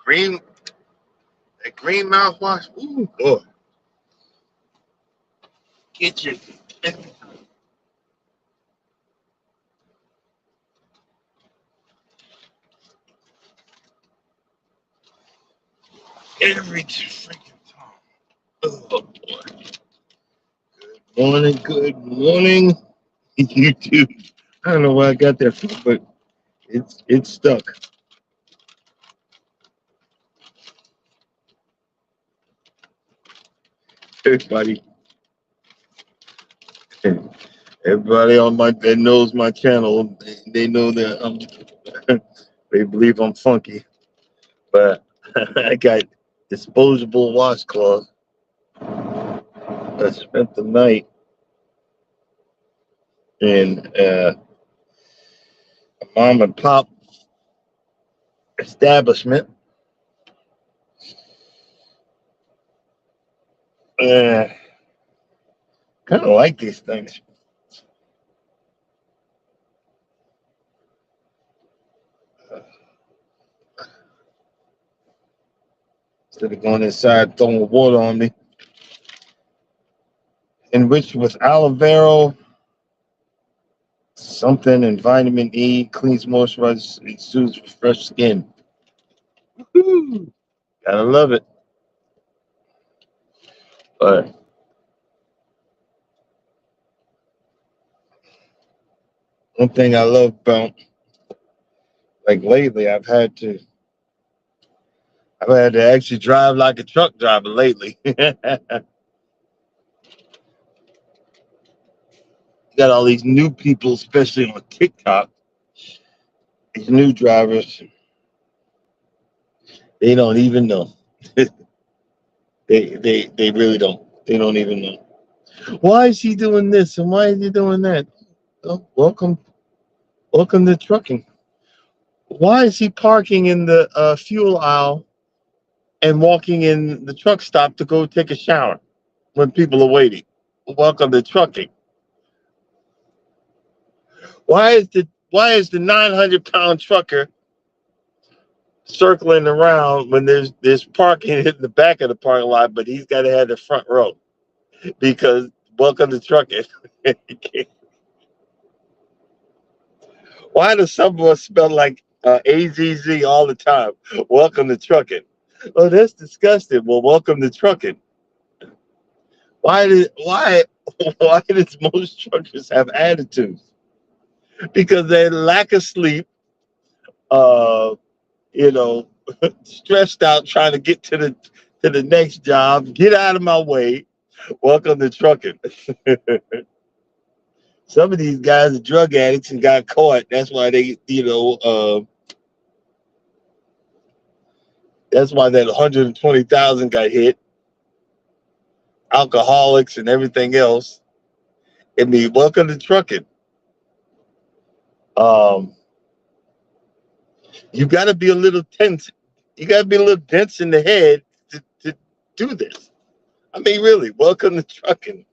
green, that green mouthwash. Ooh, boy, get your every freaking time. Oh boy. Morning, good morning, YouTube. I don't know where I got that from, but it's stuck. Everybody, everybody on my that knows my channel, they know that they believe I'm funky, but I got disposable washcloths. I spent the night in a mom and pop establishment. Uh, kind of like these things. Instead of going inside throwing water on me, enriched with aloe vera, something, and vitamin E, cleans, moisturizes, and soothes fresh skin. Woo! Gotta love it. But one thing I love about, like lately, I've had to actually drive like a truck driver lately. Got all these new people, especially on TikTok. These new drivers, they don't even know. They really don't. They don't even know. Why is he doing this and why is he doing that? Oh, welcome to trucking. Why is he parking in the fuel aisle and walking in the truck stop to go take a shower when people are waiting? Welcome to trucking. Why is the 900-pound trucker circling around when there's parking in the back of the parking lot, but he's got to have the front row because welcome to trucking. Why does some of us smell like AZZ all the time? Welcome to trucking. Oh, that's disgusting. Well, welcome to trucking. Why why does most truckers have attitudes? Because they lack of sleep, uh, you know, stressed out trying to get to the next job. Get out of my way. Welcome to trucking. Some of these guys are drug addicts and got caught. That's why that's why that 120,000 got hit. Alcoholics and everything else. I mean, welcome to trucking. Um, you got to be a little tense. You got to be a little dense in the head to do this. I mean, really, welcome to trucking.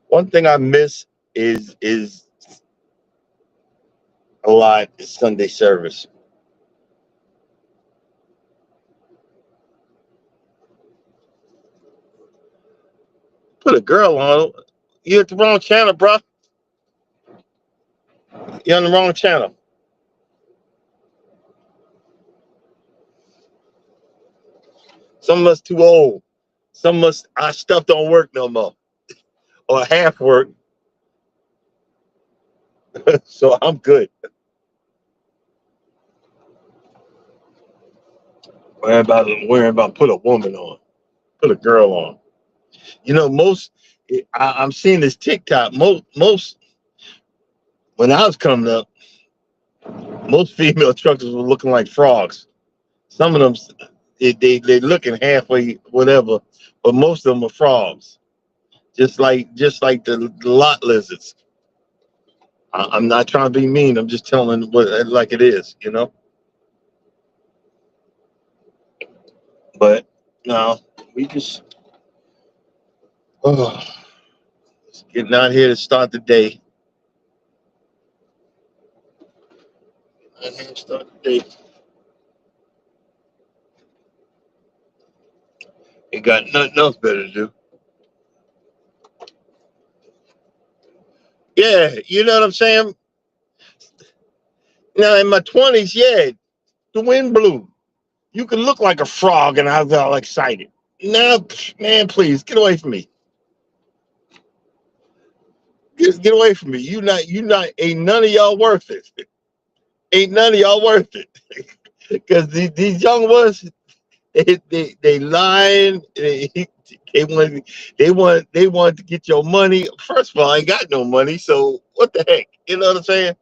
One thing I miss is a lot is Sunday service. Put a girl on. You're at the wrong channel, bro. You're on the wrong channel. Some of us too old. Some of us our stuff don't work no more, or half work. So I'm good. Worry about put a woman on, put a girl on. You know, I'm seeing this TikTok. Most when I was coming up, most female truckers were looking like frogs. Some of them, they looking halfway whatever, but most of them are frogs, just like the lot lizards. I'm not trying to be mean. I'm just telling what like it is, you know. But no, we just oh, getting out here to start the day. I didn't start the day. Ain't got nothing else better to do. Yeah, you know what I'm saying? Now in my 20s, yeah, the wind blew. You could look like a frog, and I was all excited. Now, man, please get away from me. Get away from me. You not. Ain't none of y'all worth it. Ain't none of y'all worth it. Because these young ones, they lying. They want to get your money. First of all, I ain't got no money, so what the heck? You know what I'm saying?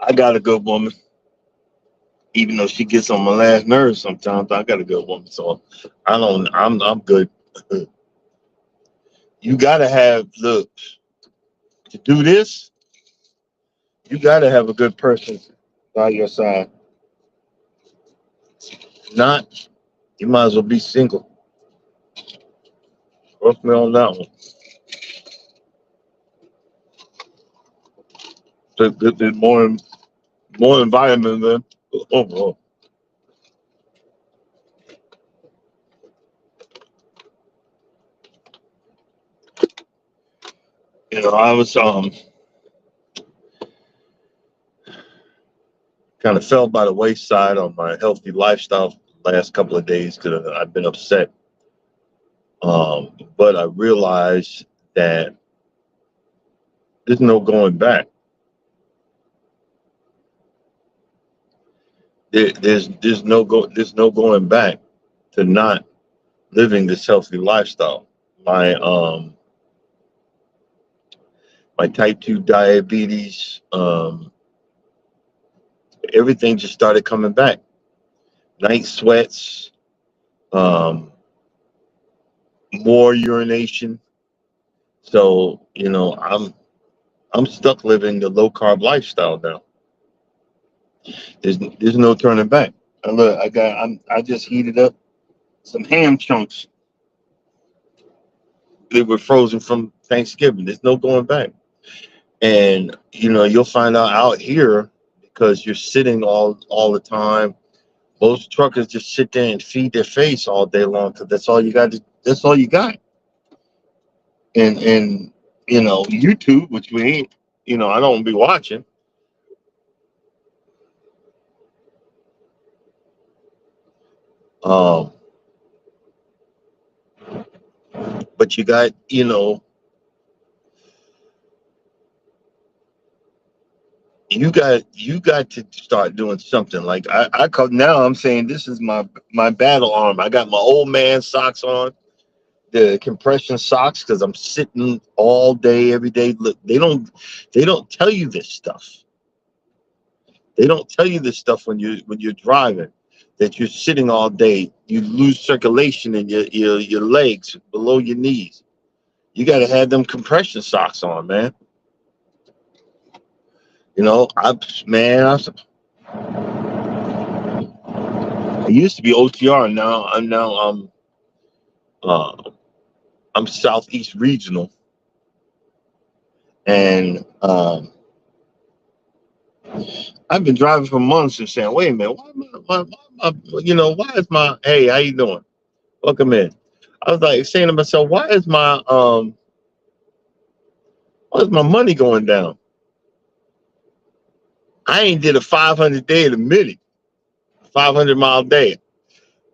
I got a good woman, even though she gets on my last nerves sometimes. I got a good woman, so I don't. I'm good. You gotta have look to do this. You gotta have a good person by your side. Not, you might as well be single. Trust me on that one. There's more environment than. Oh, I was kind of fell by the wayside on my healthy lifestyle last couple of days because I've been upset. But I realized that there's no going back. There's no going back to not living this healthy lifestyle. My my type 2 diabetes, everything just started coming back. Night sweats, um, more urination. So I'm stuck living the low carb lifestyle now. There's no turning back. And look, I just heated up some ham chunks. They were frozen from Thanksgiving. There's no going back. And you'll find out here because you're sitting all the time. Most truckers just sit there and feed their face all day long because that's all you got. That's all you got. And YouTube, which we ain't. I don't be watching. Um, but you got to start doing something. Like I call now. I'm saying this is my battle arm. I got my old man socks on, the compression socks, because I'm sitting all day every day. Look, they don't tell you this stuff. They don't tell you this stuff when you're driving. That you're sitting all day, you lose circulation in your legs below your knees. You got to have them compression socks on, man. I man, I used to be OTR. Now uh, I'm Southeast Regional, and I've been driving for months and saying, "Wait a minute, why is my hey, how you doing? Welcome in." I was like saying to myself, why is my money going down? I ain't did a 500 day in a minute, 500-mile day.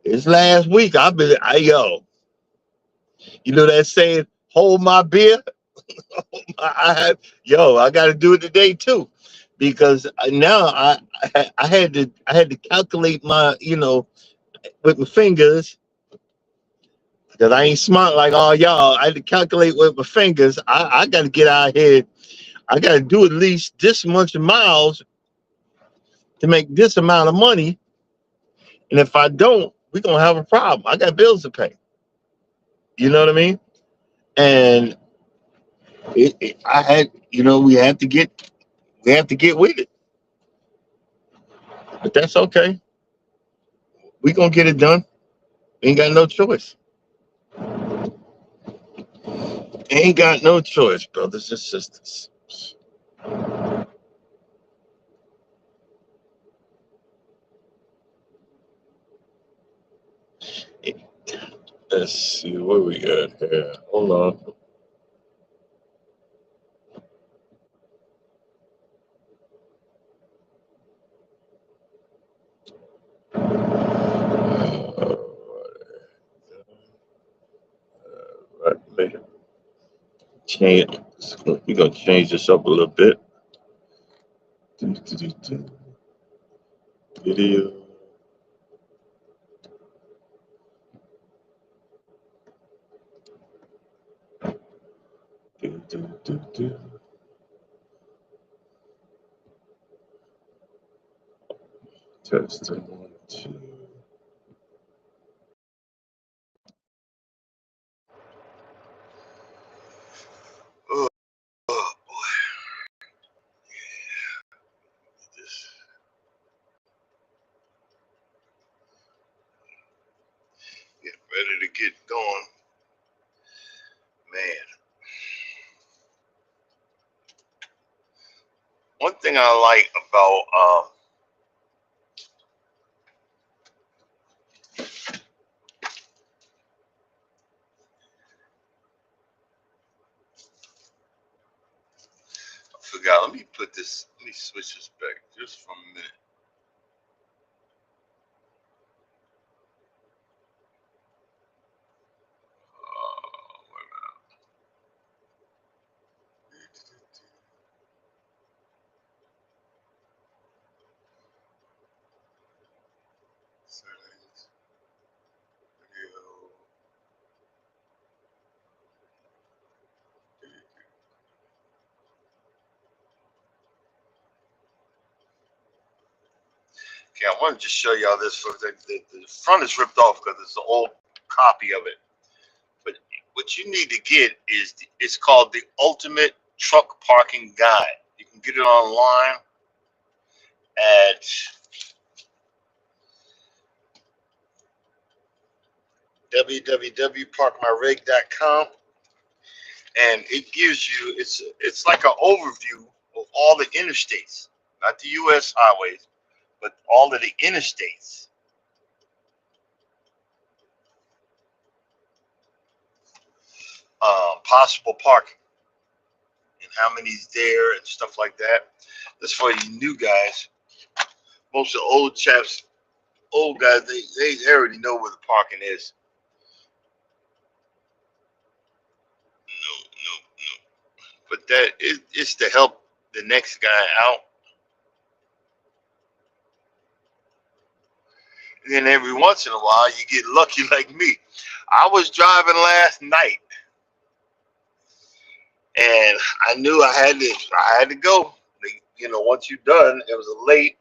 This last week, you know that saying, hold my beer. I got to do it today too, because now I had to calculate my with my fingers, because I ain't smart like all y'all. I had to calculate with my fingers. I got to get out here. I got to do at least this much miles to make this amount of money, and if I don't, we're gonna have a problem. I got bills to pay. You know what I mean? And I had, we have to get with it, but that's okay. We gonna get it done. We ain't got no choice. Ain't got no choice, brothers and sisters. Let's see what we got here. Hold on. Right, change. We're gonna change this up a little bit. Video. Testing 1, 2. Oh, oh boy. Just get ready to get going. Man. One thing I like about I forgot. Let me switch this back just for a minute. Wait a minute. Settings, video. Okay, I want to just show y'all this. The front is ripped off because it's an old copy of it. But what you need to get is it's called the Ultimate Truck Parking Guide. You can get it online at www.parkmyrig.com, and it gives you it's like an overview of all the interstates, not the U.S. highways, but all of the interstates. Possible parking and how many's there and stuff like that. That's for you new guys. Most of the old guys, they already know where the parking is. No, no, no. But it's to help the next guy out. And then every once in a while, you get lucky like me. I was driving last night, and I knew I had to go. You know, once you're done, it was a late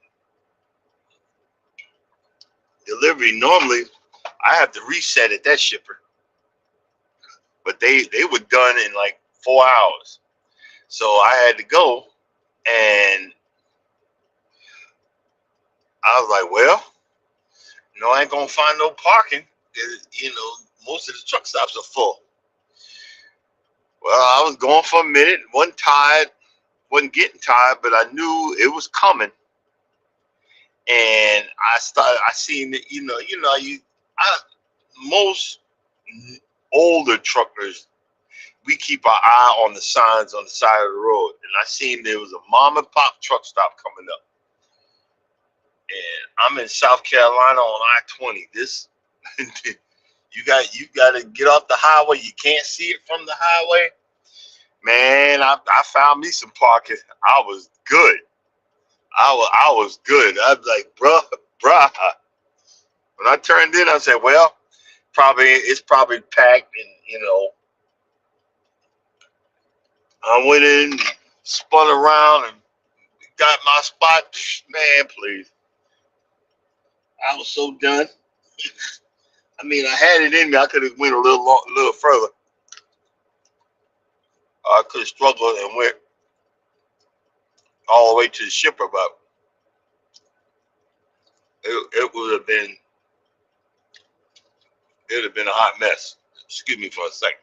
delivery. Normally, I have to reset at that shipper, but they were done in like 4 hours. So I had to go, and I was like, well, no, I ain't gonna find no parking. You know, most of the truck stops are full. Well, I was going for a minute, wasn't tired, wasn't getting tired, but I knew it was coming. And I seen it, most older truckers, we keep our eye on the signs on the side of the road. And I seen there was a mom and pop truck stop coming up. And I'm in South Carolina on I-20. This, you got to get off the highway. You can't see it from the highway. Man, I found me some parking. I was good. I was good. I was like, bruh. When I turned in, I said, well, it's probably packed, and I went in, spun around, and got my spot. Man, please. I was so done. I mean, I had it in me. I could have went a little further. I could have struggled and went all the way to the shipper, but it would have been a hot mess. Excuse me for a second.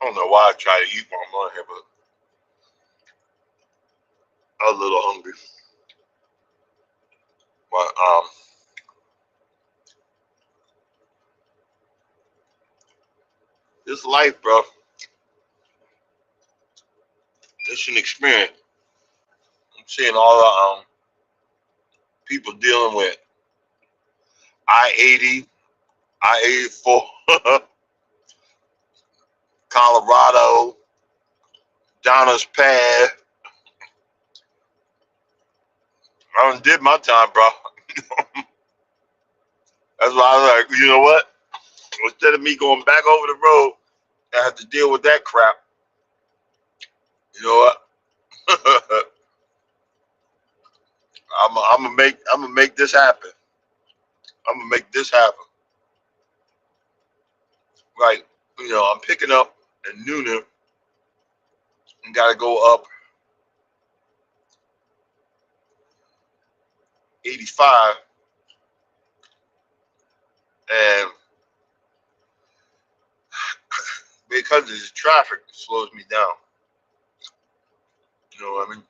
I don't know why I try to eat while I'm on here, but I was a little hungry. But this life, bro, it's an experience. I'm seeing all the people dealing with I-80, I-84, Colorado, Donna's Pass. I done did my time, bro. That's why I was like, you know what? Instead of me going back over the road, I have to deal with that crap. You know what? I'm gonna make this happen. I'm gonna make this happen. Like, I'm picking up in Noonan and gotta go up 85, and because of the traffic, it slows me down. You know what I mean?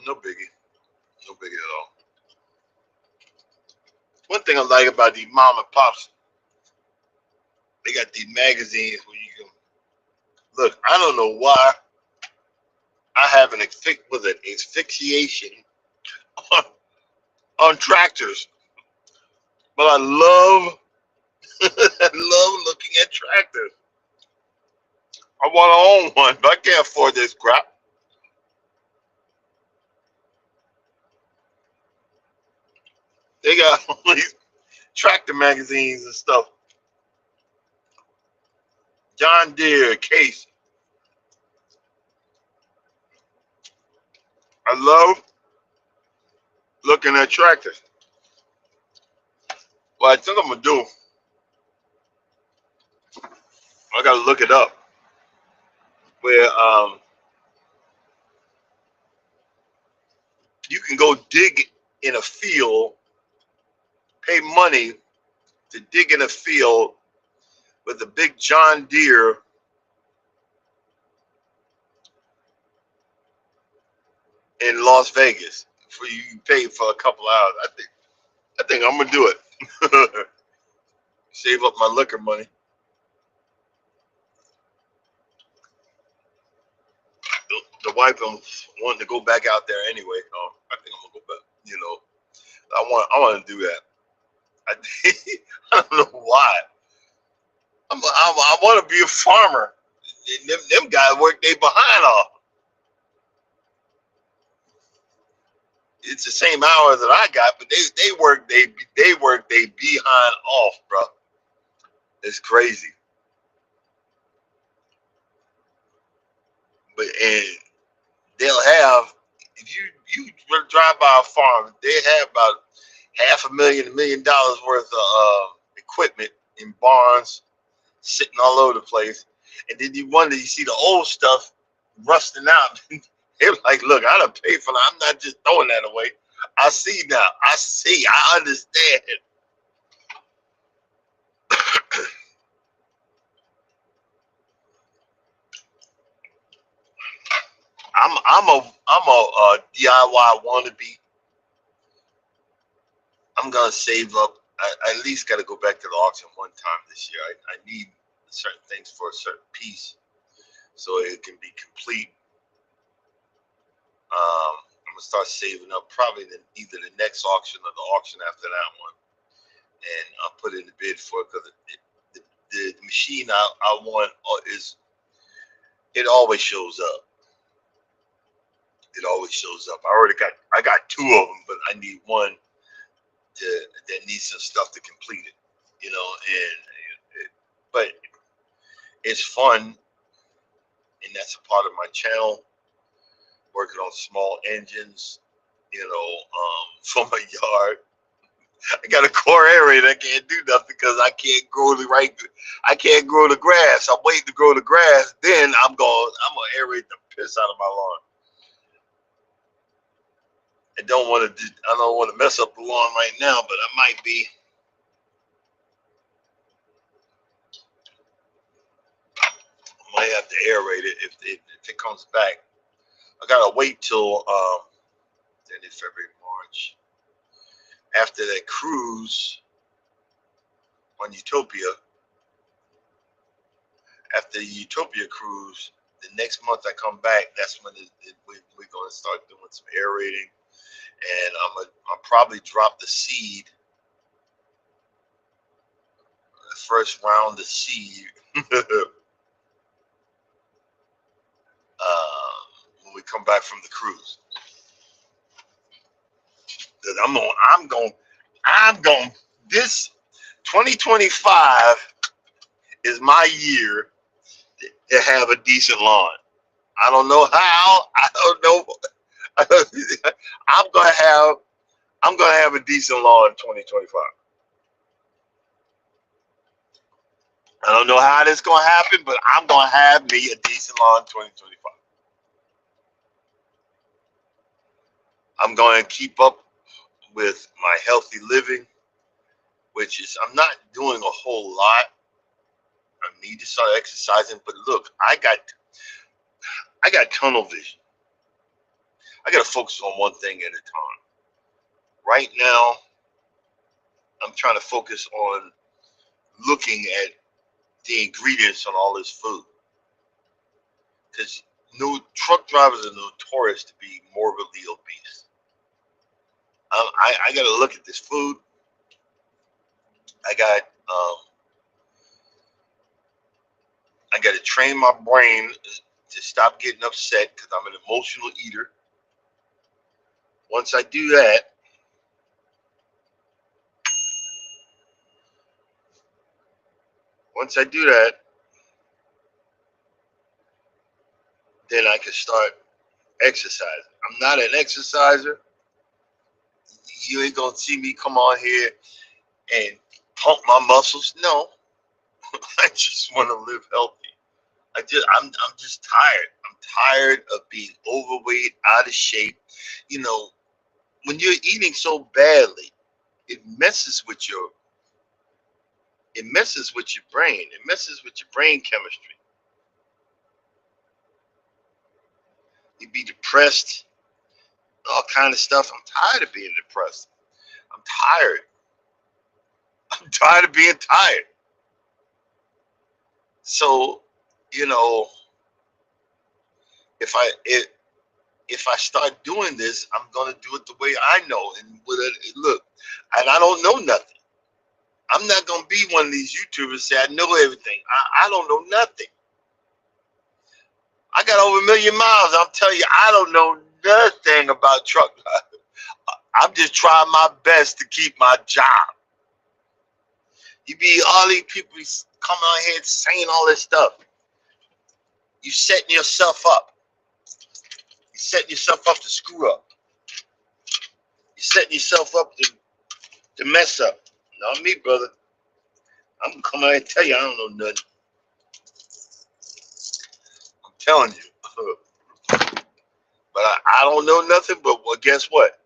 No biggie. No biggie at all. One thing I like about these mom and pops, they got these magazines where you can look. I don't know why I have an asphyxiation on, on tractors, but I love I love looking at tractors. I want to own one, but I can't afford this crap. They got all these tractor magazines and stuff. John Deere, Case. I love looking at tractors. What I think I'm gonna do, I gotta look it up. Where you can go dig in a field, pay money to dig in a field with a big John Deere in Las Vegas. For you pay for a couple hours. I think I'm gonna do it. Save up my liquor money. The wife wanting to go back out there anyway. I think I'm gonna go back. I want to do that. I, I don't know why. I want to be a farmer. Them guys work they behind off. It's the same hours that I got, but they work they behind off, bro. It's crazy. And they'll have, if you drive by a farm, they have about $500,000 worth of equipment in barns sitting all over the place. And then you wonder, you see the old stuff rusting out. They're like, look, I done paid for that. I'm not just throwing that away. I see now. I see. I understand. I'm a DIY wannabe. I'm gonna save up. I at least got to go back to the auction one time this year. I need certain things for a certain piece so it can be complete. I'm gonna start saving up probably either the next auction or the auction after that one, and I'll put in the bid for it because the machine I want is it always shows up. It always shows up. I got two of them, but I need one that needs some stuff to complete it. But it's fun, and that's a part of my channel. Working on small engines, for my yard. I got a core area that can't do nothing because I can't grow I can't grow the grass. I'm waiting to grow the grass. Then I'm gonna aerate the piss out of my lawn. I don't want to mess up the lawn right now, but I might be. Might have to aerate it if it comes back. I gotta wait till then in February, March. After that cruise on Utopia, after the Utopia cruise, the next month I come back, that's when we're gonna start doing some aerating, and I'll probably drop the seed, the first round of seed, when we come back from the cruise. I'm going. This 2025 is my year to have a decent lawn. I don't know how. I don't know. I'm gonna have a decent lawn in 2025. I don't know how this gonna happen, but I'm gonna have me a decent lawn in 2025. I'm going to keep up with my healthy living, which is I'm not doing a whole lot. I need to start exercising, but look, I got tunnel vision. I got to focus on one thing at a time. Right now, I'm trying to focus on looking at the ingredients on all this food, because new truck drivers are notorious to be morbidly obese. I got to look at this food. I got to train my brain to stop getting upset because I'm an emotional eater. Once I do that, then I can start exercising. I'm not an exerciser. You ain't gonna see me come on here and pump my muscles. No, I just want to live healthy. I'm just tired. I'm tired of being overweight, out of shape. You know, when you're eating so badly, it messes with your brain. It messes with your brain chemistry. You be depressed, all kind of stuff. I'm tired of being depressed. I'm tired. I'm tired of being tired. So, you know, if I start doing this, I'm gonna do it the way I know. And with it, look, and I don't know nothing. I'm not gonna be one of these YouTubers say I know everything. I don't know nothing. I got over 1,000,000 miles. I'm telling you, I don't know nothing about truck driving. I'm just trying my best to keep my job. You be all these people coming out here saying all this stuff. You setting yourself up. You setting yourself up to screw up. You setting yourself up to mess up. Not me, brother. I'm gonna come out and tell you I don't know nothing. I'm telling you. But I don't know nothing, but well, guess what?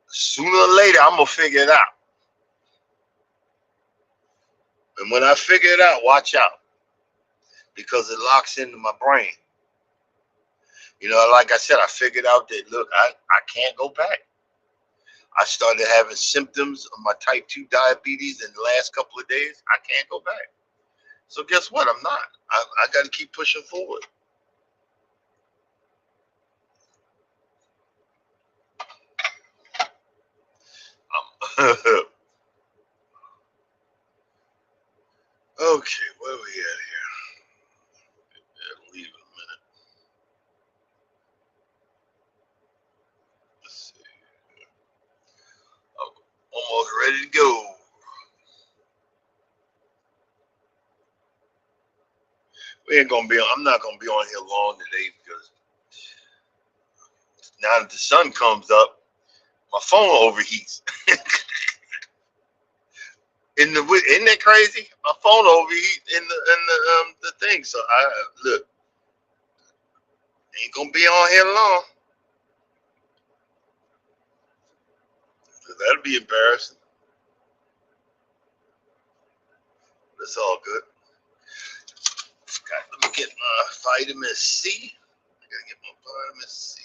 Sooner or later, I'm going to figure it out. And when I figure it out, watch out. Because it locks into my brain. You know, like I said, I figured out that, look, I can't go back. I started having symptoms of my type 2 diabetes in the last couple of days. I can't go back. So guess what? I'm not. I got to keep pushing forward. Okay, where are we at here? Leave in a minute. Let's see. I'm almost ready to go. I'm not gonna be on here long today because now that the sun comes up, my phone overheats. Isn't that crazy? My phone overheats in the thing. So I look, ain't gonna be on here long. That'll be embarrassing. It's all good. Let me get my vitamin C. I gotta get my vitamin C.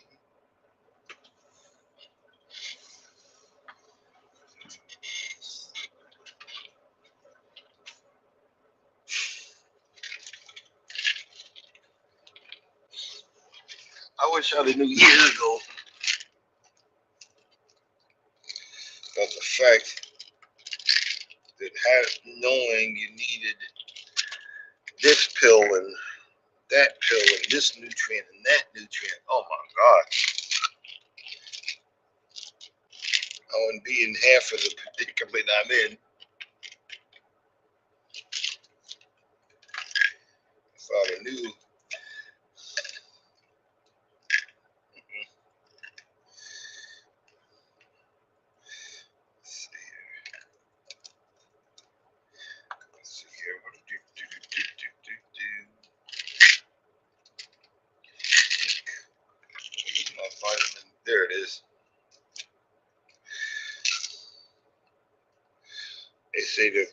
I wish I'd have knew years ago about the fact that knowing you needed this pill and that pill and this nutrient and that nutrient. Oh my God. I wouldn't be in half of the predicament I'm in if I'd have knew. Let's see here. My vitamin. There it is. They say the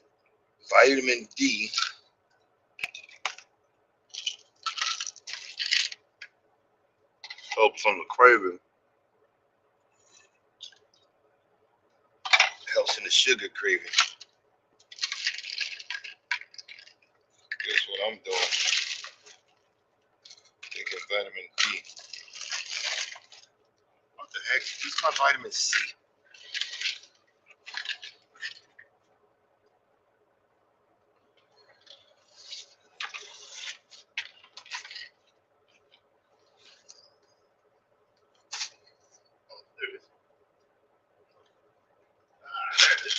vitamin D helps on the craving. Helps in the sugar craving. Guess what I'm doing? Taking vitamin D. What the heck? This is my vitamin C. Oh, there it is. There it is.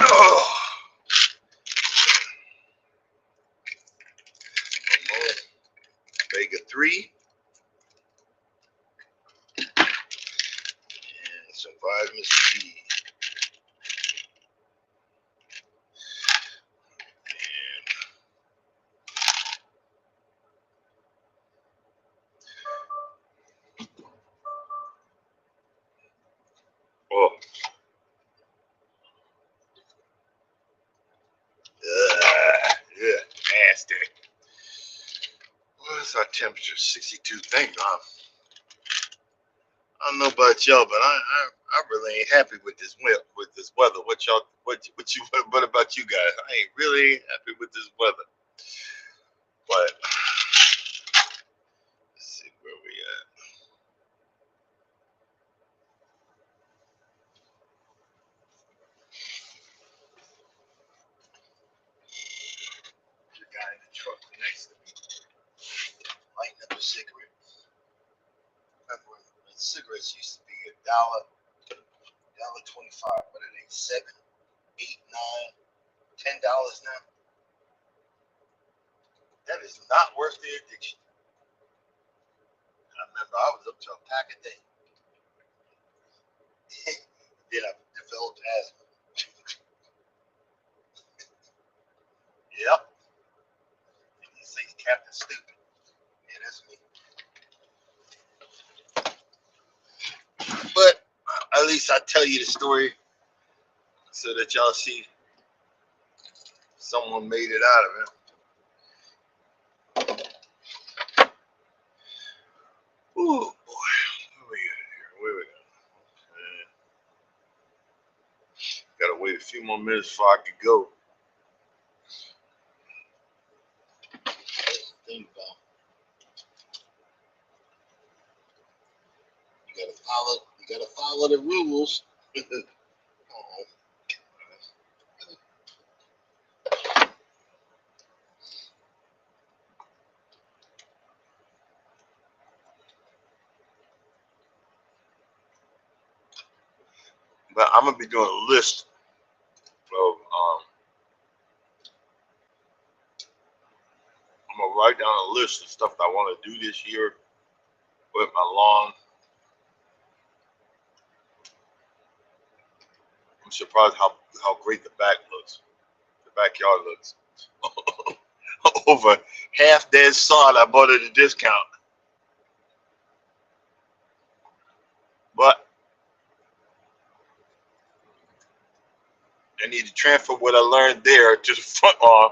Oh, omega 3 and some vitamin C. Oh, yeah, nasty. What is our temperature? 62. Thank God. I don't know about y'all, but I really ain't happy with this weather. What about you guys? I ain't really happy with this weather. But let's see where we at. The guy in the truck next to me lighting up a cigarette. Remember when cigarettes used to be $1.25. What are they? $7, $8, $9, $10 now? That is not worth the addiction. I remember I was up to a pack a day. Then I developed asthma. Yep. And you say Captain Stupid. Yeah, that's me. But at least I tell you the story so that y'all see someone made it out of it. Ooh, boy. Where we at here? Where we at? Gotta wait a few more minutes before I could go. That's the thing about you gotta follow the rules. Oh. But I'm gonna be doing a list of I'm gonna write down a list of stuff that I want to do this year with my lawn. I'm surprised how great the backyard looks. Over half dead sod I bought at a discount. But I need to transfer what I learned there to the front arm.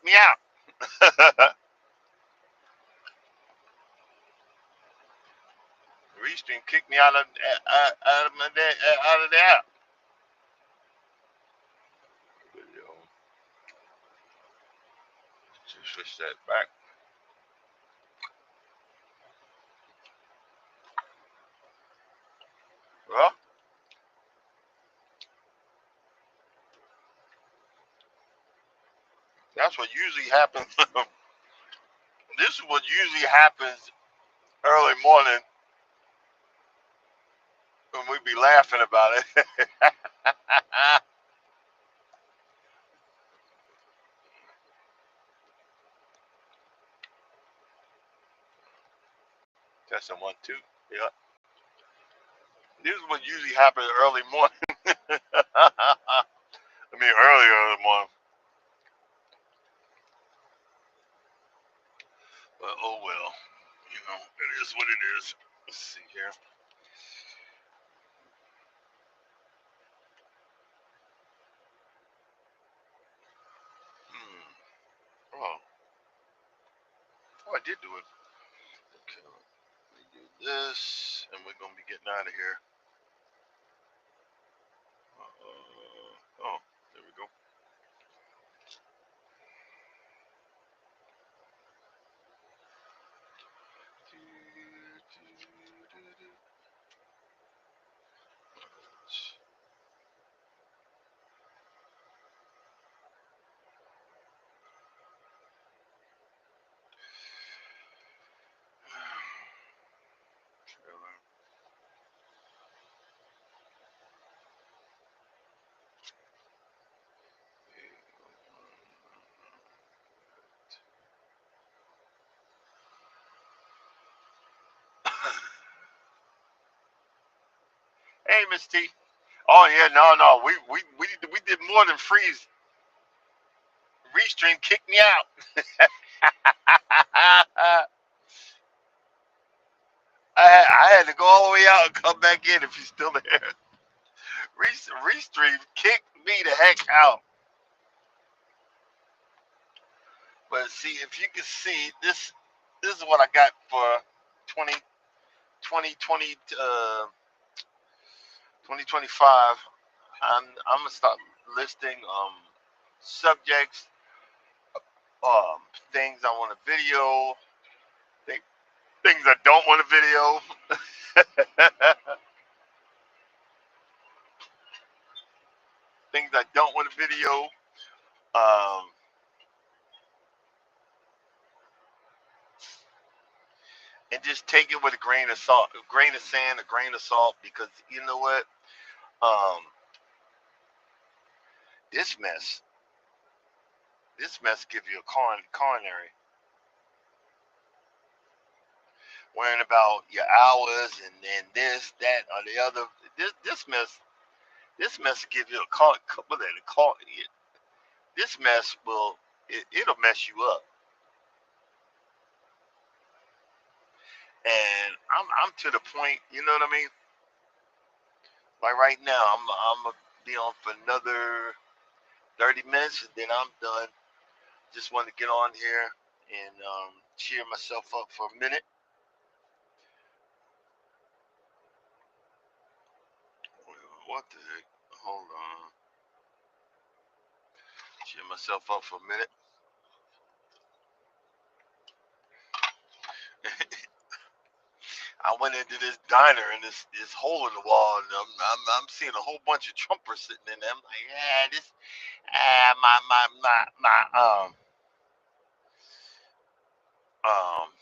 Me out. Restream kicked me out of my out of the app. Just switch that back. Well, that's what usually happens. This is what usually happens early morning when we be laughing about it. Testing 1, 2. Yeah. This is what usually happens early morning. I mean, early morning. But oh well. You know, it is what it is. Let's see here. Hmm. Oh, I did do it. Okay. Let me do this, and we're gonna be getting out of here. Oh, there we go. Hey, Miss T. Oh yeah, no. We did more than freeze. Restream kicked me out. I had to go all the way out and come back in if you're still there. Restream kicked me the heck out. But see, if you can see this is what I got for 20, 2020, 2025. I'm gonna start listing subjects, um things I want a video, th- things I don't want a video, things I don't want a video. And just take it with a grain of salt, a grain of sand, a grain of salt, because you know what? Um, this mess, this mess gives you a coronary, worrying about your hours and then this, that, or the other. This mess will give you a call. This mess it'll mess you up. And I'm to the point, you know what I mean? Like right now, I'm gonna be on for another 30 minutes, and then I'm done. Just want to get on here and cheer myself up for a minute. What the heck? Hold on. Cheer myself up for a minute. I went into this diner and this hole in the wall, and I'm seeing a whole bunch of Trumpers sitting in there. I'm like, yeah, this um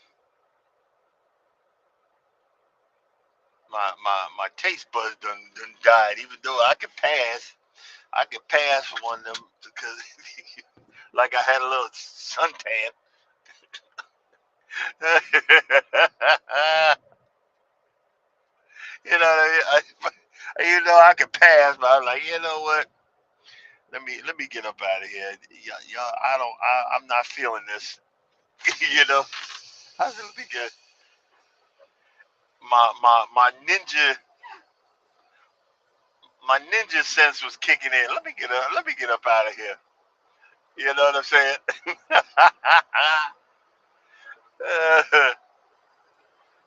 my taste buds done died. Even though I could pass for one of them because like I had a little suntan. You know, you know, I could pass, but I'm like, you know what? Let me get up out of here. Y'all, I'm not feeling this. You know, I said, let me get my ninja sense was kicking in. Let me get up out of here. You know what I'm saying?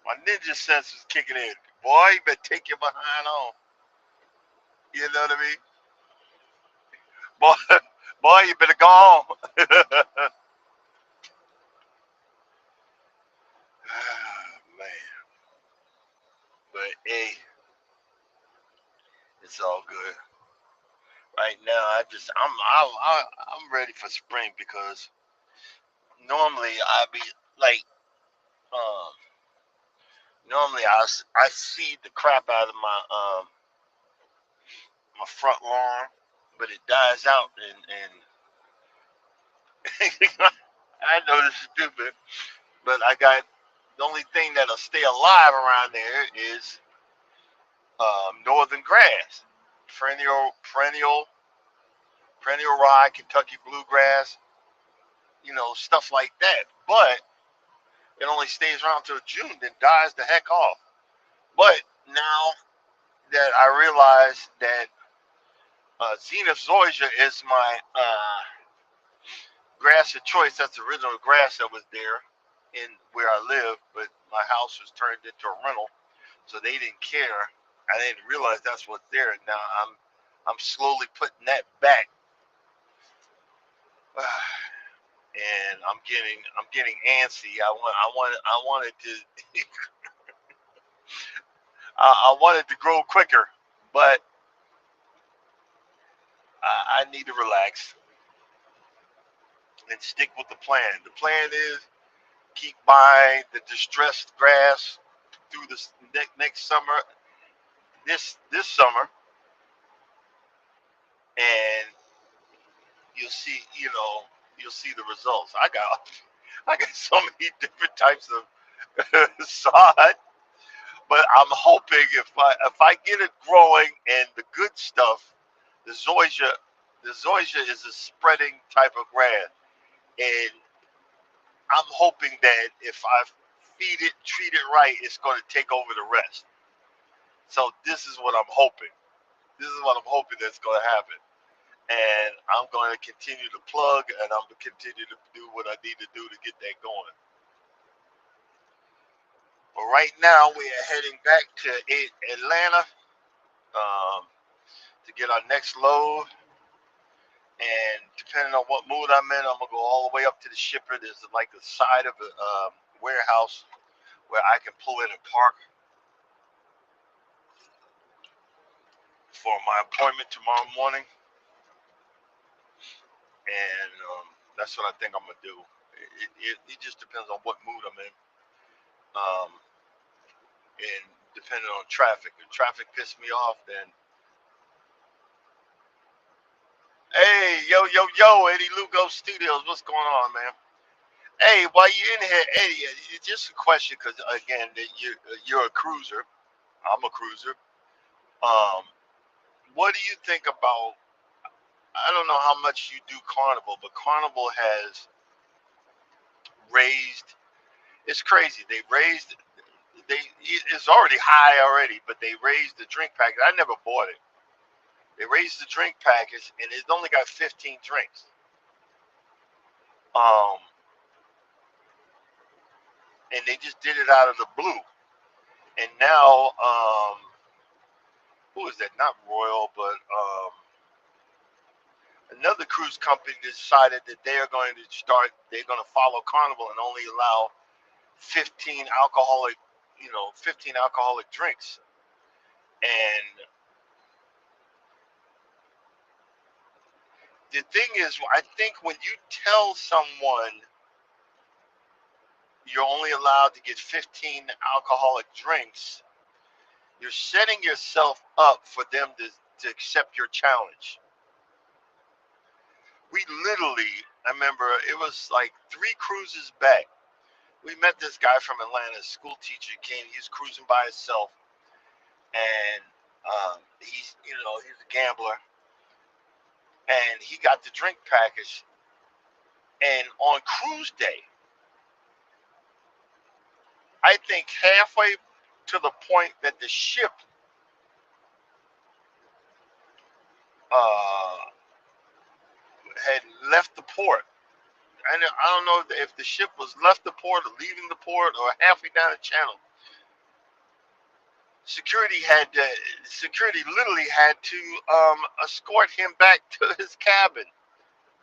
My ninja sense was kicking in. Boy, you better take your behind on. You know what I mean? Boy, boy, you better go on. Man, but hey, it's all good. Right now, I'm ready for spring because normally I be like um normally I seed the crap out of my front lawn, but it dies out and I know this is stupid, but I got the only thing that'll stay alive around there is northern grass, perennial rye, Kentucky bluegrass, stuff like that. But it only stays around till June, then dies the heck off. But now that I realize that Zenith zoysia is my grass of choice, that's the original grass that was there in where I live, but my house was turned into a rental, so they didn't care. I didn't realize that's what's there. Now I'm slowly putting that back, and I'm getting antsy. I wanted to I wanted to grow quicker, but I need to relax and stick with the plan. The plan is keep buying the distressed grass through the next summer, this summer, and you'll see, you'll see the results. I got so many different types of sod, but I'm hoping if I get it growing and the good stuff, the zoysia, the zoysia is a spreading type of grass, and I'm hoping that if I feed it, treat it right, it's going to take over the rest. So this is what I'm hoping. This is what I'm hoping that's going to happen. And I'm going to continue to plug, and I'm going to continue to do what I need to do to get that going. But right now, we are heading back to Atlanta to get our next load. And depending on what mood I'm in, I'm going to go all the way up to the shipper. There's like a side of a warehouse where I can pull in and park for my appointment tomorrow morning. And that's what I think I'm going to do. It just depends on what mood I'm in. and depending on traffic. If traffic pissed me off, then hey, yo, Eddie Lugo Studios, what's going on, man? Hey, while you're in here, Eddie, just a question, because again, you're a cruiser. I'm a cruiser. Um, what do you think about? I don't know how much you do Carnival, but Carnival has raised. It's crazy. They raised. It's already high already, but they raised the drink package. I never bought it. They raised the drink package, and it's only got 15 drinks. Um, and they just did it out of the blue. And now, who is that? Not Royal, but another cruise company decided that they are going to start. They're going to follow Carnival and only allow 15 alcoholic, 15 alcoholic drinks. And the thing is, I think when you tell someone you're only allowed to get 15 alcoholic drinks, you're setting yourself up for them to accept your challenge. We literally, I remember it was like 3 cruises back. We met this guy from Atlanta, school teacher, came, he's cruising by himself, and he's a gambler, and he got the drink package. And on cruise day, I think halfway to the point that the ship uh, had left the port. And I don't know if the ship was left the port or leaving the port or halfway down the channel. Security literally had to escort him back to his cabin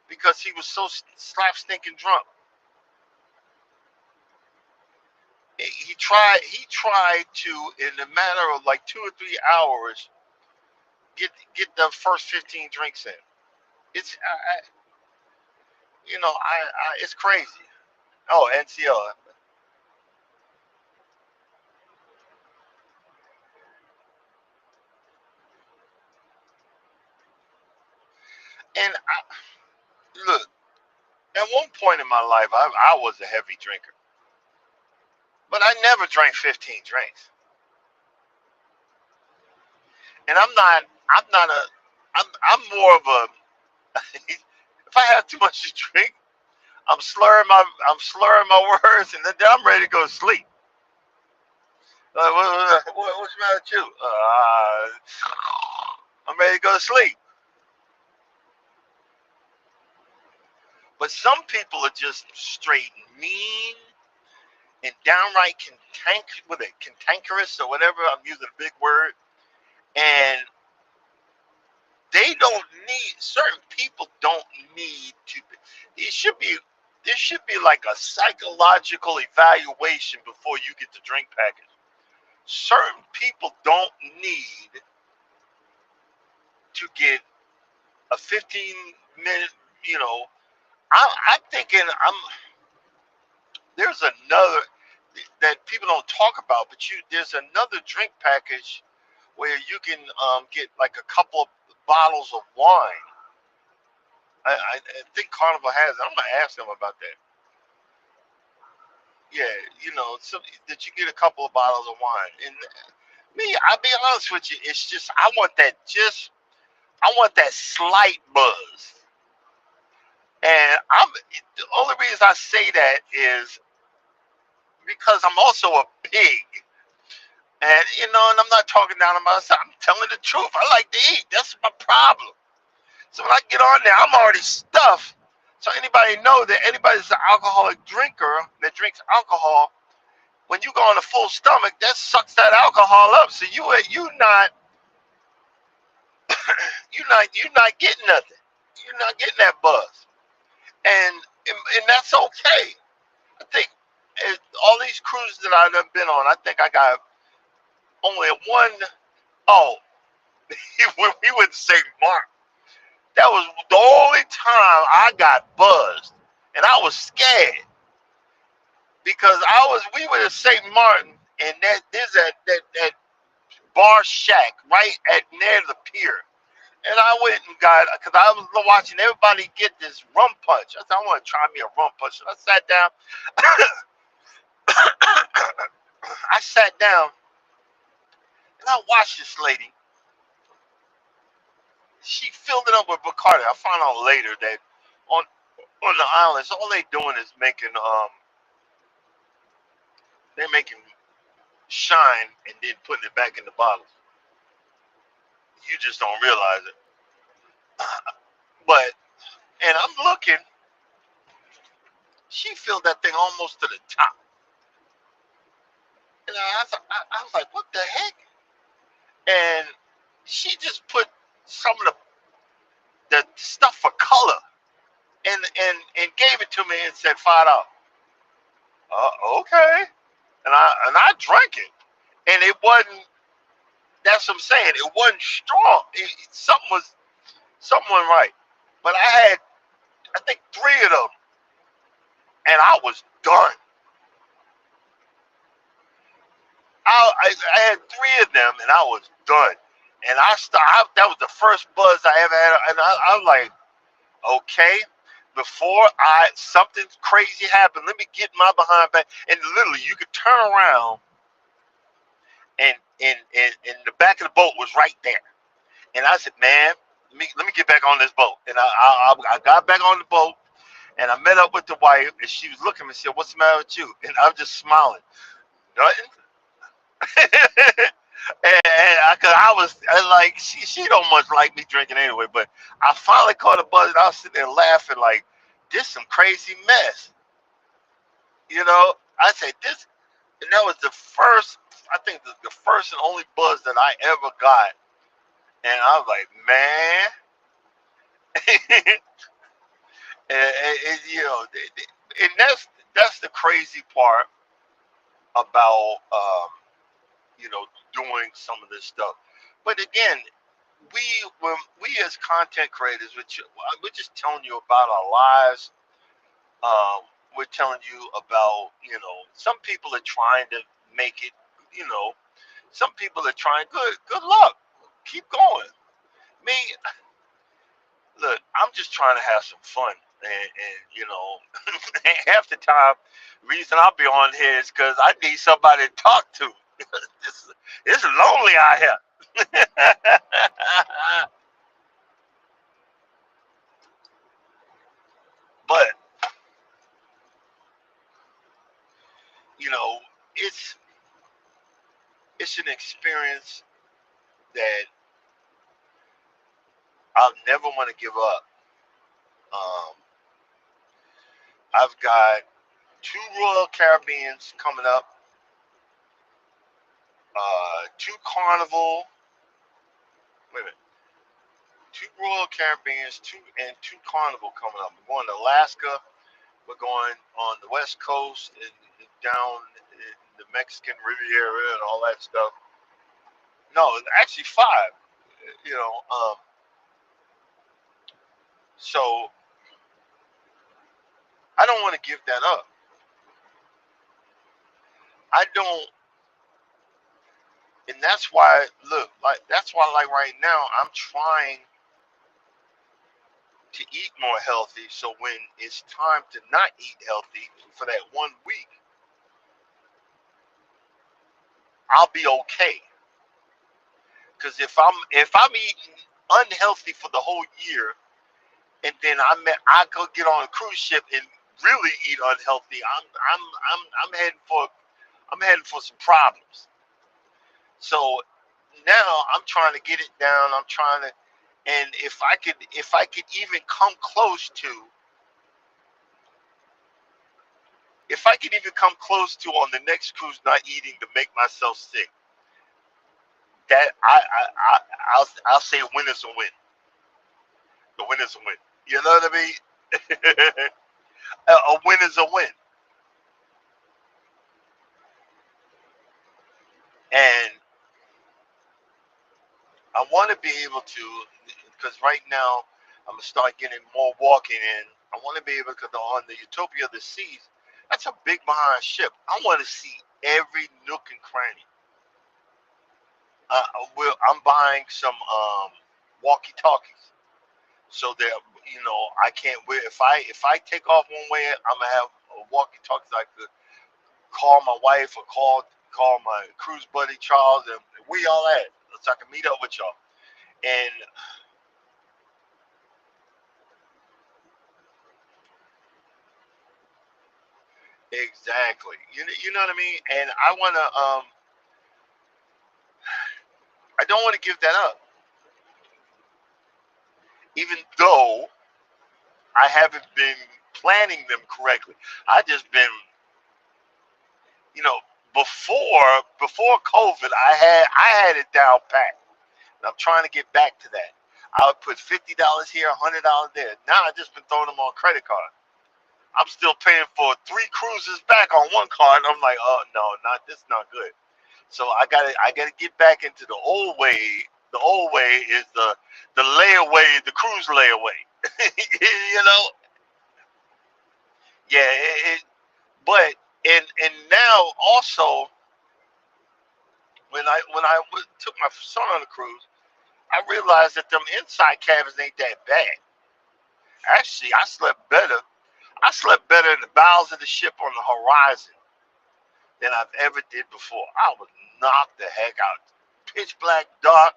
because he was so slap stinking drunk. He tried to, in a matter of like 2 or 3 hours, get the first 15 drinks in. It's it's crazy. Oh, NCL. And look, at one point in my life, I was a heavy drinker, but I never drank 15 drinks. And I'm not a, I'm more of a, if I have too much to drink, I'm slurring my words, and then I'm ready to go to sleep. What's the matter with you? I'm ready to go to sleep. But some people are just straight mean and downright cantankerous or whatever. I'm using a big word, and they don't need certain people don't need to. It should be there should be like a psychological evaluation before you get the drink package. Certain people don't need to get a 15-minute. You know, I'm thinking there's another that people don't talk about, but there's another drink package where you can get like a couple of bottles of wine. I think Carnival has it. I'm gonna ask them about that. Yeah, so that you get a couple of bottles of wine. And me, I'll be honest with you, it's just I want that slight buzz. And the only reason I say that is because I'm also a pig. And I'm not talking down on myself. I'm telling the truth. I like to eat. That's my problem. So when I get on there, I'm already stuffed. So anybody's an alcoholic drinker that drinks alcohol, when you go on a full stomach, that sucks that alcohol up. So you're not getting nothing. You're not getting that buzz, and that's okay. I think all these cruises that I've been on, I think I got only one. Oh, we went to St. Mark. That was the only time I got buzzed, and I was scared because we were at St. Martin, and there's that bar shack right at near the pier. And I went and got, because I was watching everybody get this rum punch. I said, I want to try me a rum punch. So I sat down. I sat down and I watched this lady. She filled it up with Bacardi. I found out later that on on the islands, all they doing is making they're making shine and then putting it back in the bottles. You just don't realize it. But and I'm looking, she filled that thing almost to the top. And I was like, what the heck? And she just put some of the stuff for color and gave it to me and said $5. Okay. And I drank it. And it wasn't, that's what I'm saying. It wasn't strong. Something wasn't right. But I had, I think, three of them, and I was done. I had three of them, and I was done. And that was the first buzz I ever had, and I was like, okay, before something crazy happened, let me get my behind back. And literally, you could turn around, and the back of the boat was right there. And I said, man, let me get back on this boat. And I got back on the boat, and I met up with the wife, and she was looking at me and said, what's the matter with you? And I was just smiling. Nothing. Cause I was like, she don't much like me drinking anyway, but I finally caught a buzz, and I was sitting there laughing like, this some crazy mess. You know, I said this, and that was the first, I think the first and only buzz that I ever got. And I was like, man, you know, and that's the crazy part about you know, doing some of this stuff. But again, we when we as content creators, we're just telling you about our lives. We're telling you about, you know, some people are trying to make it. You know, some people are trying. Good luck. Keep going. Me, look, I'm just trying to have some fun, and you know, half the time, reason I'll be on here is because I need somebody to talk to. It's lonely out here. But you know, it's it's an experience that I'll never want to give up. Um, I've got two Royal Caribbeans coming up, two Carnival. Wait a minute, two Royal Caribbeans, two Carnival coming up. We're going to Alaska. We're going on the West Coast and down in the Mexican Riviera and all that stuff. No, actually five. You know, so I don't want to give that up. I don't, and that's why. Look, like that's why, like right now, I'm trying to eat more healthy. So when it's time to not eat healthy for that 1 week, I'll be okay. Because if I'm eating unhealthy for the whole year, and then I could get on a cruise ship and really eat unhealthy, I'm heading for some problems. So now I'm trying to get it down. I'm trying to, and if I could even come close to, if I could even come close to on the next cruise not eating to make myself sick, that I'll say a win is a win. The win is a win. You know what I mean? A win is a win. And I want to be able to, because right now I'm gonna start getting more walking in. I want to be able, because on the Utopia of the Seas, that's a big behind ship. I want to see. every nook and cranny. I'm buying some walkie talkies so that I can't wear. If I take off one way, I'm gonna have a walkie talkie so I could call my wife or call my cruise buddy Charles and we all at so I can meet up with y'all. And exactly, you know what I mean. And I don't want to give that up, even though I haven't been planning them correctly. I just been, you know, before COVID, I had it down pat. And I'm trying to get back to that. I would put $50 here, $100 there. Now I just been throwing them on credit card. I'm still paying for 3 cruises back on one card. And I'm like, oh no, not this, not good. So I gotta get back into the old way. The old way is the layaway, the cruise layaway. you know, yeah. But and now also when I took my son on a cruise, I realized that them inside cabins ain't that bad. Actually, I slept better in the bowels of the ship on the horizon than I've ever did before. I was knocked the heck out. Pitch black, dark,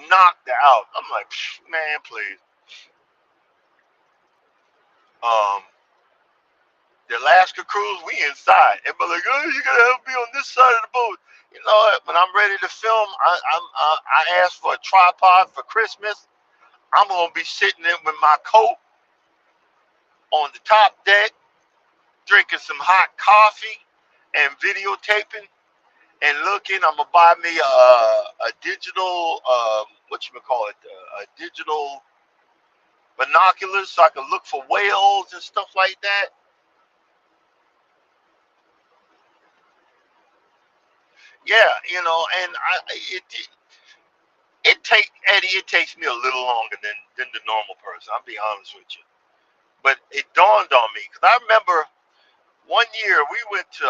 knocked out. I'm like, man, please. Um, the Alaska cruise, we inside. Everybody like, oh, you gotta help me on this side of the boat. You know what? When I'm ready to film, I asked for a tripod for Christmas. I'm gonna be sitting there with my coat on the top deck, drinking some hot coffee and videotaping and looking. I'm gonna buy me a digital what you call it, a digital binoculars so I can look for whales and stuff like that. Yeah, and it takes me a little longer than the normal person. I'll be honest with you, but it dawned on me because I remember one year we went to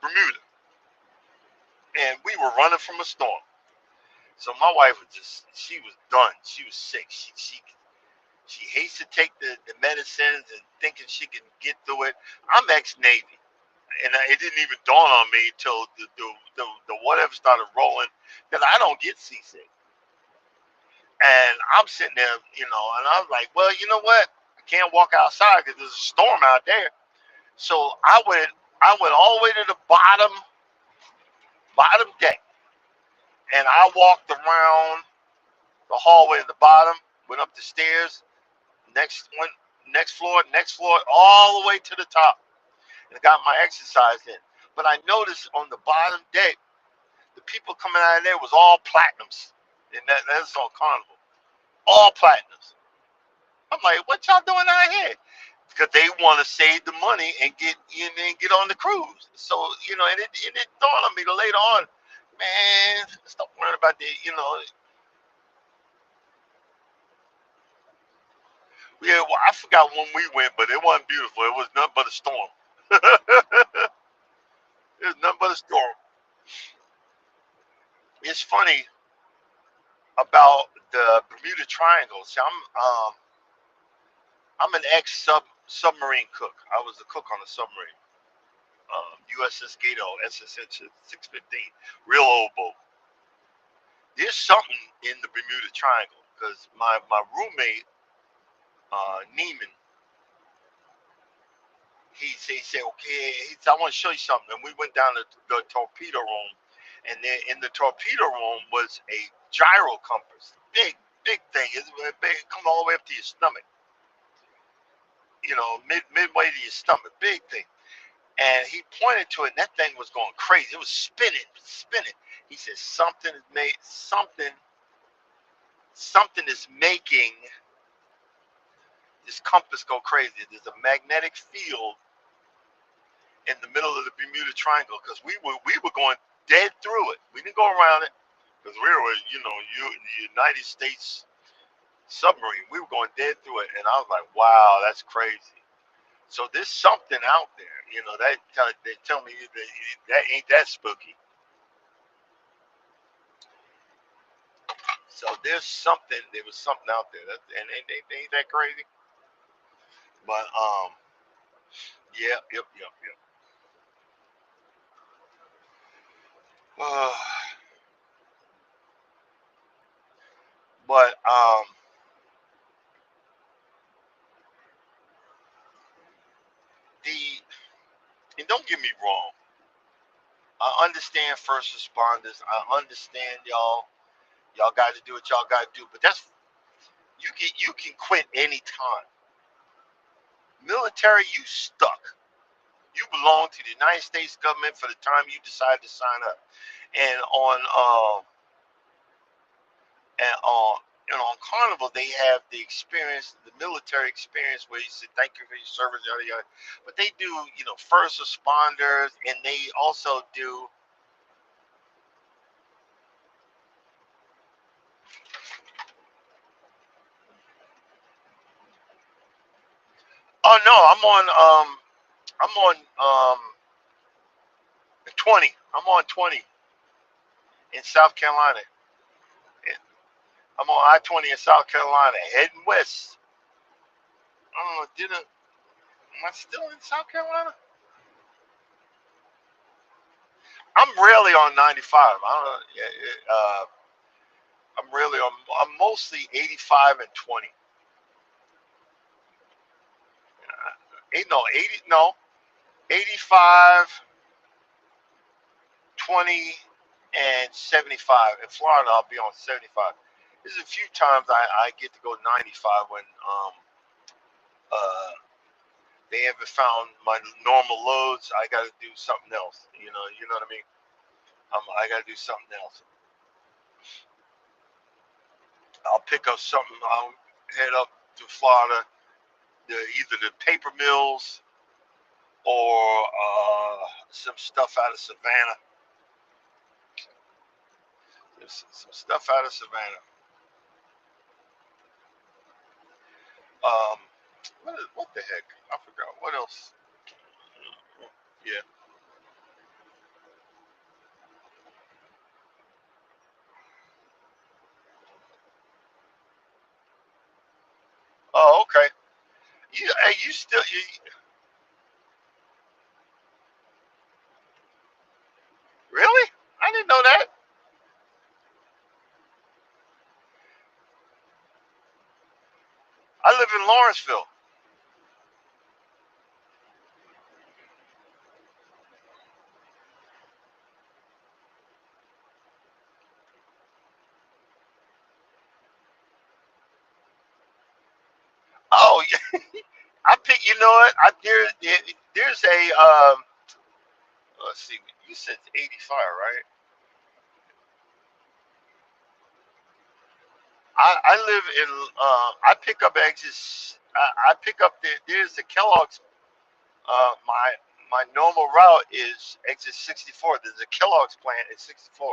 Bermuda and we were running from a storm. So my wife she was done. She was sick. She hates to take the medicines and thinking she can get through it. I'm ex-Navy, and it didn't even dawn on me till the whatever started rolling that I don't get seasick. And I'm sitting there, and I was like, well, you know what? I can't walk outside because there's a storm out there. So I went all the way to the bottom deck, and I walked around the hallway at the bottom, went up the stairs, next one, next floor, all the way to the top, and got my exercise in. But I noticed on the bottom deck, the people coming out of there was all platinums, and that's on Carnival, all platinums. I'm like, what y'all doing out here? Because they want to save the money and get on the cruise. So and it dawned on me later on, man, stop worrying about the. Yeah, well, I forgot when we went, but it wasn't beautiful. It was nothing but a storm. It was nothing but a storm. It's funny about the Bermuda Triangle. See, I'm an ex submarine cook. I was a cook on a submarine, USS Gato, SSH 615, real old boat. There's something in the Bermuda Triangle because my roommate Neiman, he said, okay, I want to show you something. And we went down to the torpedo room, and there in the torpedo room was a gyro compass, big thing. It's big, come all the way up to your stomach, midway to your stomach, big thing. And he pointed to it, and that thing was going crazy. It was spinning, spinning. He said something is making this compass go crazy. There's a magnetic field in the middle of the Bermuda Triangle because we were going dead through it. We didn't go around it because we were, the United States submarine. We were going dead through it, and I was like, wow, that's crazy. So there's something out there, they tell me that ain't that spooky. So there was something out there, and they ain't that crazy. But yeah, yep. But the and don't get me wrong, I understand first responders. I understand y'all got to do what y'all got to do, but that's you can quit any time. Military, you stuck. You belong to the United States government for the time you decide to sign up. And on and on Carnival, they have the experience, the military experience, where you say thank you for your service, yada yada. But they do, first responders, and they also do. Oh no, I'm on 20. I'm on 20 in South Carolina. I'm on I-20 in South Carolina, heading west. Am I still in South Carolina? I'm rarely on 95. I don't know. I'm really on. I'm mostly 85 and 20. Eight, no, 80, no, 85, 20, and 75. In Florida, I'll be on 75. There's a few times I get to go 95 when uh, they haven't found my normal loads. I got to do something else. You know what I mean. I got to do something else. I'll pick up something. I'll head up to Florida, either the paper mills or some stuff out of Savannah. There's some stuff out of Savannah. Um, what the heck? I forgot. What else? Yeah. Oh, okay. You still really? I didn't know that. I live in Lawrenceville. Oh, yeah. I pick. You know what? There's a let's see. You said 85, right? I live in. I pick up exits. I pick up there's the Kellogg's. My normal route is exit 64. There's a Kellogg's plant at 64.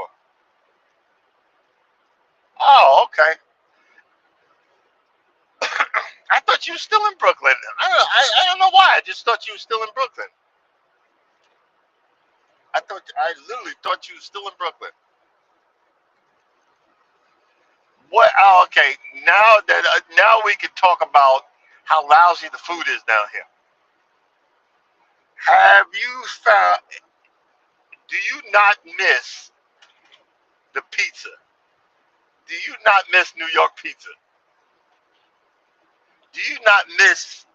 Oh, okay. I thought you were still in Brooklyn. I don't know why. I just thought you were still in Brooklyn. I literally thought you were still in Brooklyn. What? Oh, okay. Now we can talk about how lousy the food is down here. Have you found? Do you not miss the pizza? Do you not miss New York pizza? Do you not miss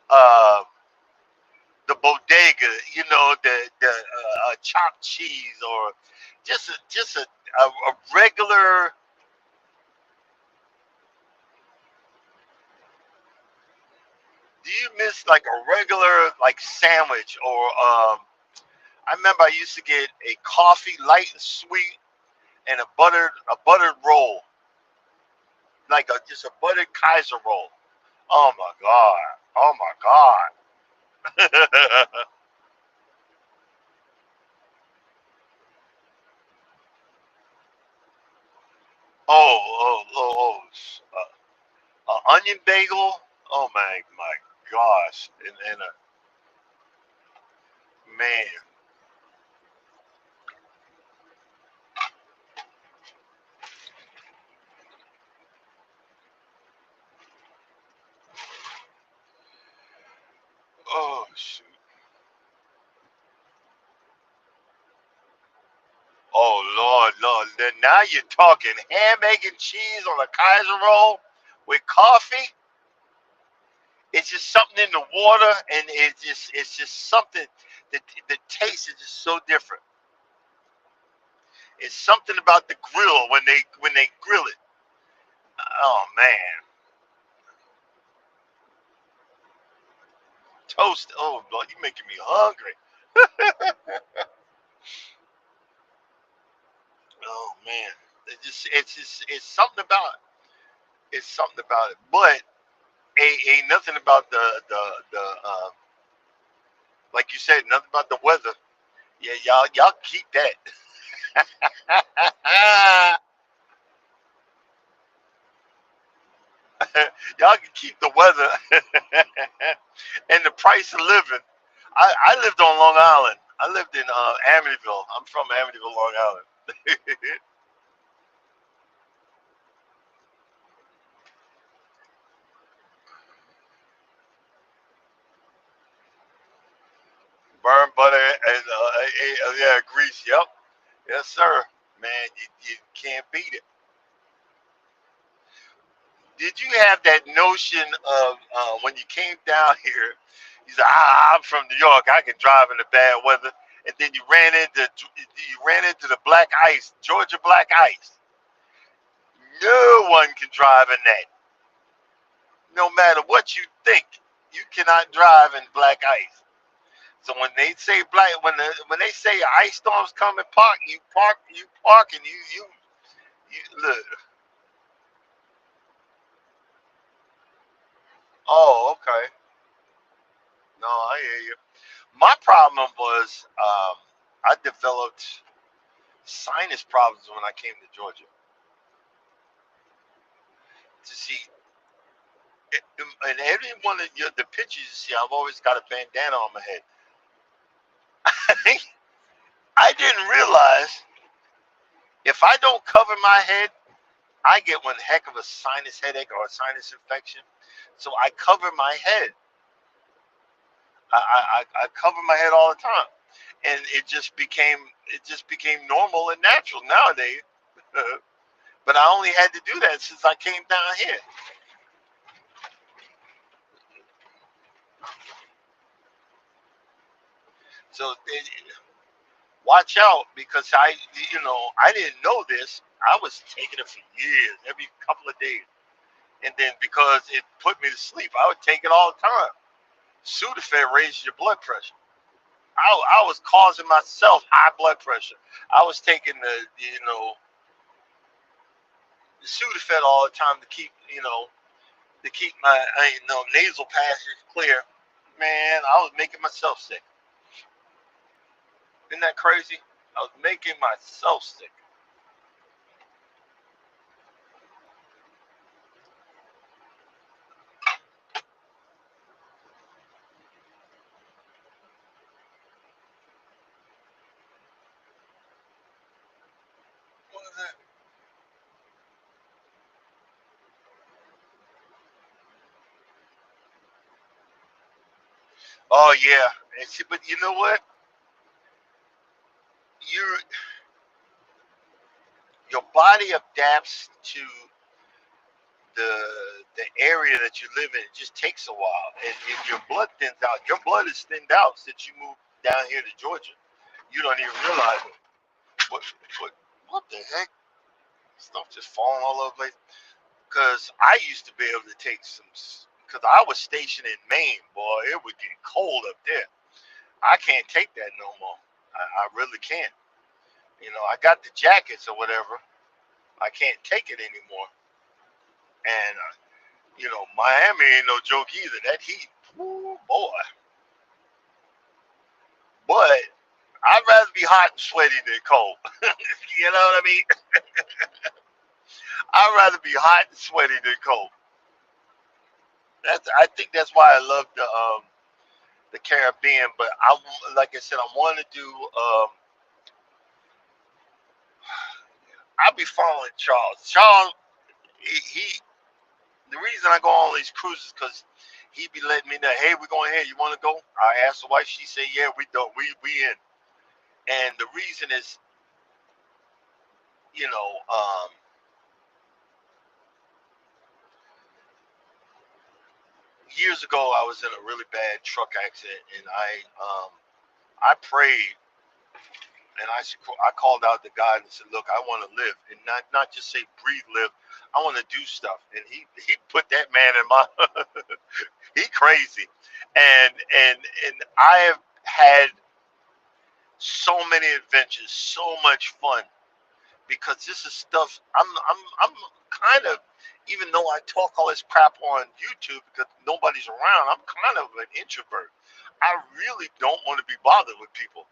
the bodega? The chopped cheese, or just a regular. Do you miss like a regular like sandwich, or I remember I used to get a coffee light and sweet and a buttered roll, like just a buttered Kaiser roll. Oh my god! Oh my god! oh! Onion bagel. Oh my gosh! And Man. Oh shoot. Oh Lord, Lord. Then now you're talking ham, egg, and cheese on a Kaiser roll with coffee. It's just something in the water, and it's just something that the taste is just so different. It's something about the grill when they grill it. Oh man, toast. Oh Lord, you're making me hungry. Oh man, it's something about it. It's something about it, but ain't nothing about the like you said, nothing about the weather. Yeah, y'all keep that. Y'all can keep the weather and the price of living. I lived on Long Island. I lived in Amityville. I'm from Amityville, Long Island. Burn butter and yeah, grease. Yep, yes sir. Man, you can't beat it. Did you have that notion of when you came down here? You said, I'm from New York. I can drive in the bad weather, and then you ran into the black ice, Georgia black ice. No one can drive in that. No matter what you think, you cannot drive in black ice. So when they say when they say ice storms come and park, and you look. Oh, okay. No, I hear you. My problem was I developed sinus problems when I came to Georgia. To see, and every one of the pictures you see, I've always got a bandana on my head. I didn't realize if I don't cover my head, I get one heck of a sinus headache or a sinus infection. So I cover my head. I cover my head all the time, and it just became normal and natural nowadays. But I only had to do that since I came down here. So watch out because I didn't know this. I was taking it for years, every couple of days, and then because it put me to sleep, I would take it all the time. Sudafed raises your blood pressure. I was causing myself high blood pressure. I was taking the Sudafed all the time to keep my nasal passage clear. Man, I was making myself sick. Isn't that crazy? I was making myself sick. What was that? Oh yeah, but you know what? Your your body adapts to the the area that you live in. It just takes a while, and if your blood thins out, your blood is thinned out since you moved down here to Georgia. You don't even realize it. What what what the heck? Stuff just falling all over the place. Because I used to be able to take some. Because I was stationed in Maine, boy, it would get cold up there. I can't take that no more. I really can't. I got the jackets or whatever. I can't take it anymore. And Miami ain't no joke either. That heat, woo, boy. But I'd rather be hot and sweaty than cold. You know what I mean? I'd rather be hot and sweaty than cold. I think that's why I love the Caribbean. But like I said, I want to do. I'll be following Charles. Charles, he the reason I go on all these cruises because he be letting me know, hey, we're going here. You want to go? I asked the wife. She said, yeah, we don't. We in. And the reason is, you know, years ago I was in a really bad truck accident, and I prayed and I called out to God and said, look, I want to live, and not just say breathe, live. I want to do stuff, and he put that man in my he crazy, and I have had so many adventures, so much fun because this is stuff I'm kind of, even though I talk all this crap on YouTube because nobody's around, I'm kind of an introvert. I really don't want to be bothered with people.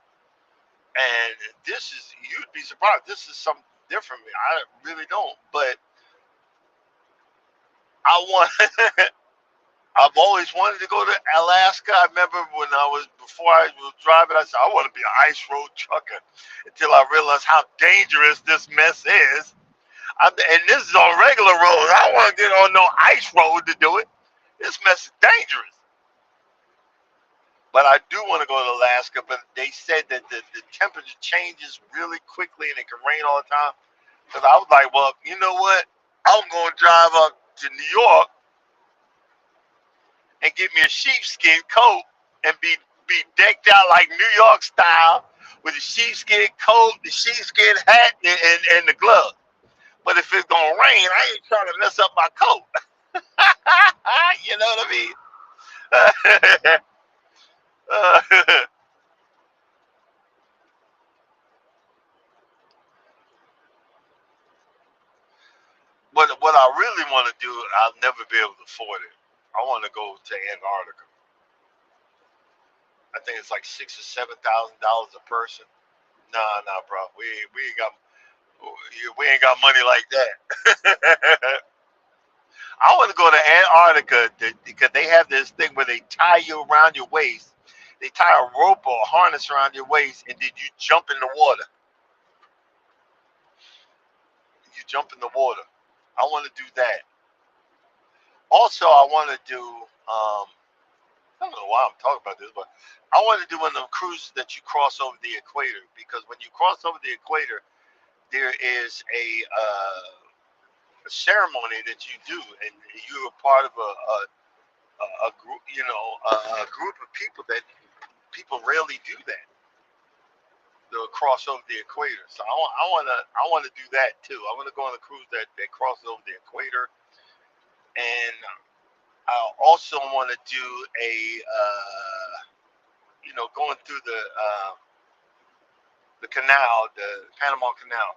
And this is, you'd be surprised. This is something different. I really don't. But I want I've always wanted to go to Alaska. I remember when I was, before I was driving, I said, I want to be an ice road trucker until I realized how dangerous this mess is. And this is on regular roads. I don't want to get on no ice road to do it. This mess is dangerous. But I do want to go to Alaska, but they said that the temperature changes really quickly and it can rain all the time. Because I was like, well, you know what? I'm going to drive up to New York and get me a sheepskin coat and be decked out like New York style with the sheepskin coat, the sheepskin hat, and the gloves. But if it's gonna rain, I ain't trying to mess up my coat. You know what I mean? What I really want to do, I'll never be able to afford it. I want to go to Antarctica. I think it's like $6,000 or $7,000 a person. Nah, nah, bro. We ain't got money like that. I want to go to Antarctica because they have this thing where they tie you around your waist. They tie a rope or a harness around your waist, and then you jump in the water. You jump in the water. I want to do that. Also, I want to do. I don't know why I'm talking about this, but I want to do one of them cruises that you cross over the equator because when you cross over the equator, there is a ceremony that you do, and you're a part of a group, a group of people that people rarely do that. They'll cross over the equator. So I want to do that too. I want to go on a cruise that crosses over the equator, and I also want to do going through the canal, the Panama Canal.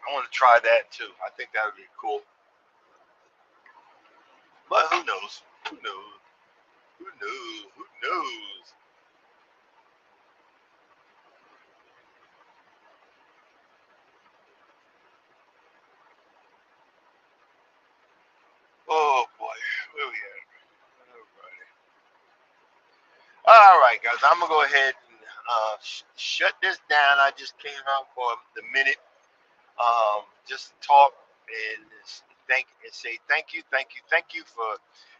I want to try that too. I think that would be cool. But who knows? Who knows? Who knows? Who knows? Oh boy, where we at? Alrighty. All right, guys. I'm gonna go ahead and shut this down. I just came out for the minute, just to talk and say thank you for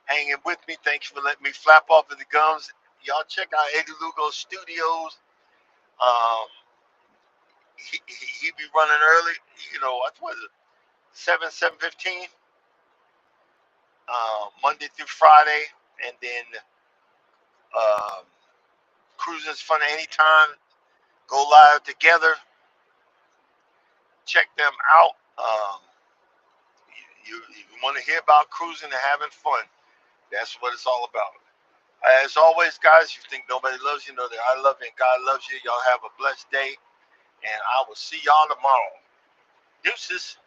hanging with me. Thank you for letting me flap off of the gums. Y'all check out Eddie Lugo Studios. Um, he be running early. What was it? 7:15, Monday through Friday, and then um, cruising's fun anytime. Go live together. Check them out. You want to hear about cruising and having fun? That's what it's all about. As always, guys, you think nobody loves you, know that I love you and God loves you. Y'all have a blessed day, and I will see y'all tomorrow. Deuces.